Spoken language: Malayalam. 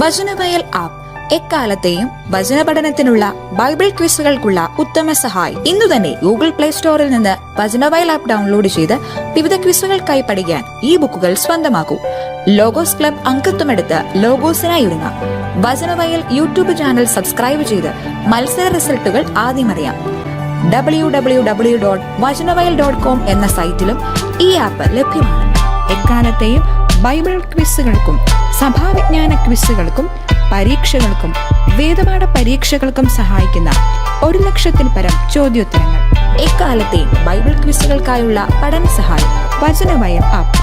വചനവയൽ ആപ്പ് എക്കാലത്തെയും വചന പഠനത്തിനുള്ള ബൈബിൾ ക്വിസുകൾക്കുള്ള ഉത്തമ സഹായി. ഇന്നു തന്നെ ഗൂഗിൾ പ്ലേ സ്റ്റോറിൽ നിന്ന് വചനവയൽ ആപ്പ് ഡൗൺലോഡ് ചെയ്ത് വിവിധ ക്വിസുകൾക്കായി പഠിക്കാൻ ഈ ബുക്കുകൾ സ്വന്തമാക്കൂ. ലോഗോസ് ക്ലബ് അംഗത്വമെടുത്ത് ലോഗോസിനായി ഒരുങ്ങാം. വചനവയൽ യൂട്യൂബ് ചാനൽ സബ്സ്ക്രൈബ് ചെയ്ത് മത്സര റിസൾട്ടുകൾ ആദ്യം അറിയാം. www.vajanavayal.com എന്ന സൈറ്റിലും ഈ ആപ്പ് ലഭ്യമാണ്. എക്കാലത്തെയും ബൈബിൾ ക്വിസുകൾക്കും സഭാവിജ്ഞാന ക്വിസുകൾക്കും പരീക്ഷകൾക്കും വേദപാഠ പരീക്ഷകൾക്കും സഹായിക്കുന്ന 1,00,000-ൽ പരം ചോദ്യോത്തരങ്ങൾ. എക്കാലത്തെയും ബൈബിൾ ക്വിസുകൾക്കായുള്ള പഠന സഹായം വചനവയൽ ആപ്പ്.